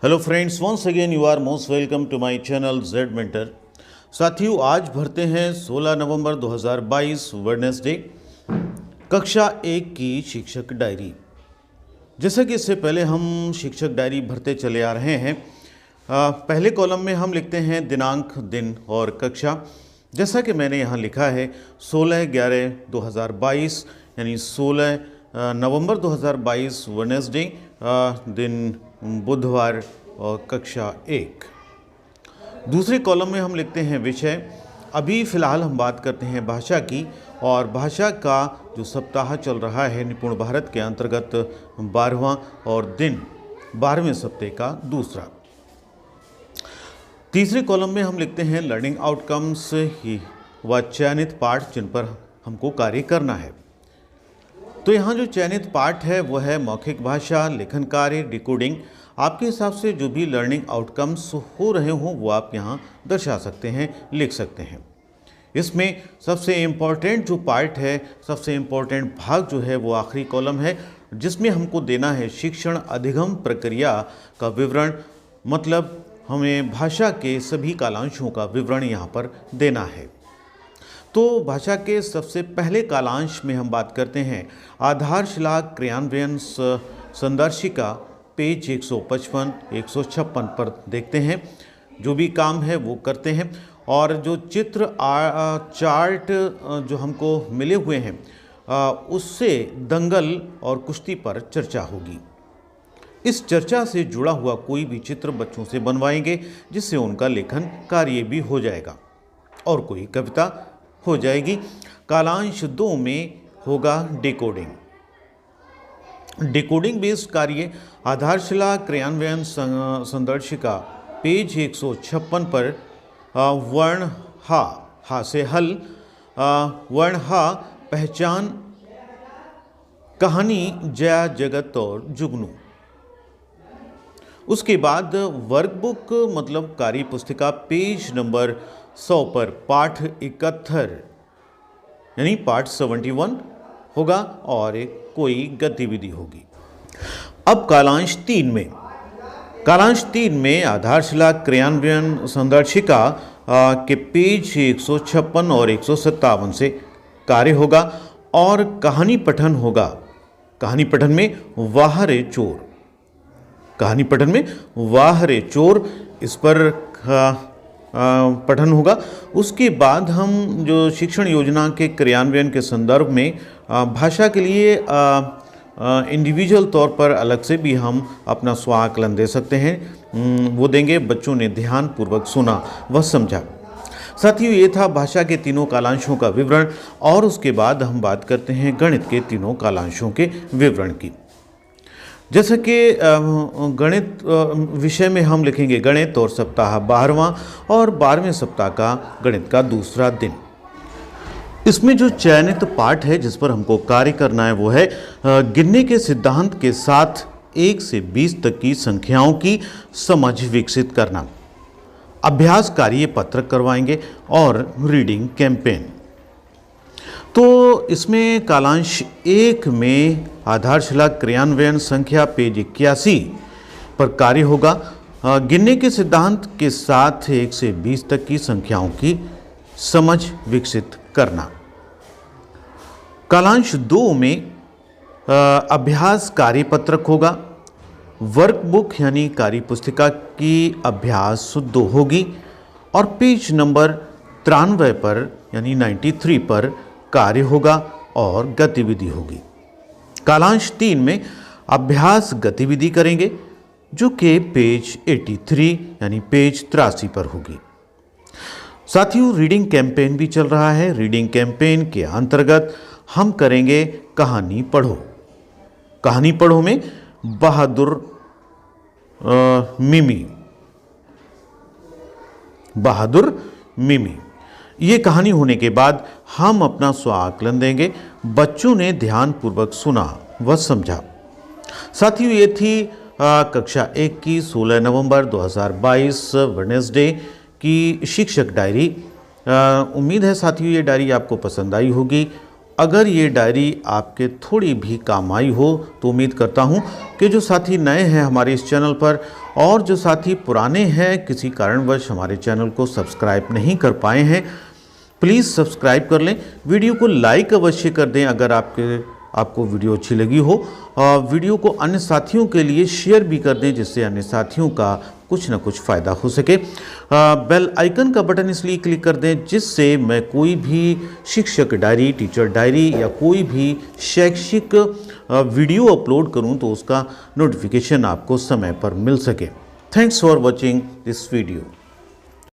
Hello friends, once again you are most welcome to my channel Z mentor. साथियों, आज भरते हैं 16 नवंबर 2022 Wednesday कक्षा 1 की शिक्षक डायरी। जैसा कि इससे पहले हम शिक्षक डायरी भरते चले आ रहे हैं, पहले कॉलम में हम लिखते हैं दिनांक, दिन और कक्षा। जैसा कि मैंने यहाँ लिखा है 16/11/2022 यानी 16 नवंबर 2022 वेडनेसडे, दिन बुधवार और कक्षा 1। दूसरे कॉलम में हम लिखते हैं विषय। अभी फ़िलहाल हम बात करते हैं भाषा की, और भाषा का जो सप्ताह चल रहा है निपुण भारत के अंतर्गत 12वां और दिन 12वें सप्ताह का दूसरा। तीसरे कॉलम में हम लिखते हैं लर्निंग आउटकम्स व चयनित पाठ जिन पर हमको कार्य करना है। तो यहाँ जो चयनित पाठ है वो है मौखिक भाषा, लेखन कार्य, डिकोडिंग। आपके हिसाब से जो भी लर्निंग आउटकम्स हो रहे हों वो आप यहाँ दर्शा सकते हैं, लिख सकते हैं। इसमें सबसे इम्पॉर्टेंट जो पार्ट है, सबसे इम्पॉर्टेंट भाग जो है वो आखिरी कॉलम है, जिसमें हमको देना है शिक्षण अधिगम प्रक्रिया का विवरण। मतलब हमें भाषा के सभी कालांशों का विवरण यहाँ पर देना है। तो भाषा के सबसे पहले कालांश में हम बात करते हैं आधारशिला क्रियान्वयन संदर्शिका, पेज 155-156 पर देखते हैं। जो भी काम है वो करते हैं, और जो चित्र चार्ट जो हमको मिले हुए हैं उससे दंगल और कुश्ती पर चर्चा होगी। इस चर्चा से जुड़ा हुआ कोई भी चित्र बच्चों से बनवाएंगे, जिससे उनका लेखन कार्य भी हो जाएगा और कोई कविता हो जाएगी। कालांश 2 में होगा डिकोडिंग। डिकोडिंग बेस्ड कार्य आधारशिला क्रियान्वयन संदर्शिका, पेज 156 पर वर्ण हा से हल, वर्ण हा पहचान, कहानी जया, जगत और जुगनू। उसके बाद वर्कबुक मतलब कार्य पुस्तिका, पेज नंबर 100 पर पाठ 71 यानी पाठ 71 होगा और एक कोई गतिविधि होगी। अब कालांश 3 में आधारशिला क्रियान्वयन संदर्शिका के पेज 156 और 157 से कार्य होगा और कहानी पठन होगा। कहानी पठन में वाह रे चोर, कहानी पठन में वाह रे चोर, इस पर पठन होगा। उसके बाद हम जो शिक्षण योजना के क्रियान्वयन के संदर्भ में भाषा के लिए इंडिविजुअल तौर पर अलग से भी हम अपना स्व आकलन दे सकते हैं, वो देंगे। बच्चों ने ध्यानपूर्वक सुना व समझा। साथियों, ये था भाषा के तीनों कालांशों का विवरण, और उसके बाद हम बात करते हैं गणित के तीनों कालांशों के विवरण की। जैसे कि गणित विषय में हम लिखेंगे गणित, और सप्ताह 12वां और 12वें सप्ताह का गणित का दूसरा दिन। इसमें जो चयनित पाठ है जिस पर हमको कार्य करना है वो है गिनने के सिद्धांत के साथ 1 से 20 तक की संख्याओं की समझ विकसित करना। अभ्यास कार्य पत्रक करवाएंगे और रीडिंग कैंपेन। तो इसमें कालांश 1 में आधारशिला क्रियान्वयन संख्या, पेज 81 पर कार्य होगा गिनने के सिद्धांत के साथ 1 से 20 तक की संख्याओं की समझ विकसित करना। कालांश 2 में अभ्यास कार्य पत्रक होगा। वर्कबुक यानी कार्य पुस्तिका की अभ्यास 2 होगी, और पेज नंबर 93 पर यानी 93 पर कार्य होगा और गतिविधि होगी। कालांश 3 में अभ्यास गतिविधि करेंगे, जो कि पेज 83 यानी पेज 83 पर होगी। साथियों, रीडिंग कैंपेन भी चल रहा है। रीडिंग कैंपेन के अंतर्गत हम करेंगे कहानी पढ़ो। कहानी पढ़ो में बहादुर मिमी, ये कहानी होने के बाद हम अपना स्व आकलन देंगे। बच्चों ने ध्यानपूर्वक सुना व समझा। साथियों, ये थी कक्षा 1 की 16 नवंबर 2022 वेडनेसडे की शिक्षक डायरी। उम्मीद है साथियों ये डायरी आपको पसंद आई होगी। अगर ये डायरी आपके थोड़ी भी काम आई हो तो उम्मीद करता हूँ कि जो साथी नए हैं हमारे इस चैनल पर और जो साथी पुराने हैं, किसी कारणवश हमारे चैनल को सब्सक्राइब नहीं कर पाए हैं, प्लीज़ सब्सक्राइब कर लें। वीडियो को लाइक अवश्य कर दें अगर आपको वीडियो अच्छी लगी हो। वीडियो को अन्य साथियों के लिए शेयर भी कर दें, जिससे अन्य साथियों का कुछ ना कुछ फ़ायदा हो सके। बेल आइकन का बटन इसलिए क्लिक कर दें जिससे मैं कोई भी शिक्षक डायरी, टीचर डायरी या कोई भी शैक्षिक वीडियो अपलोड करूं तो उसका नोटिफिकेशन आपको समय पर मिल सके। Thanks for watching this video.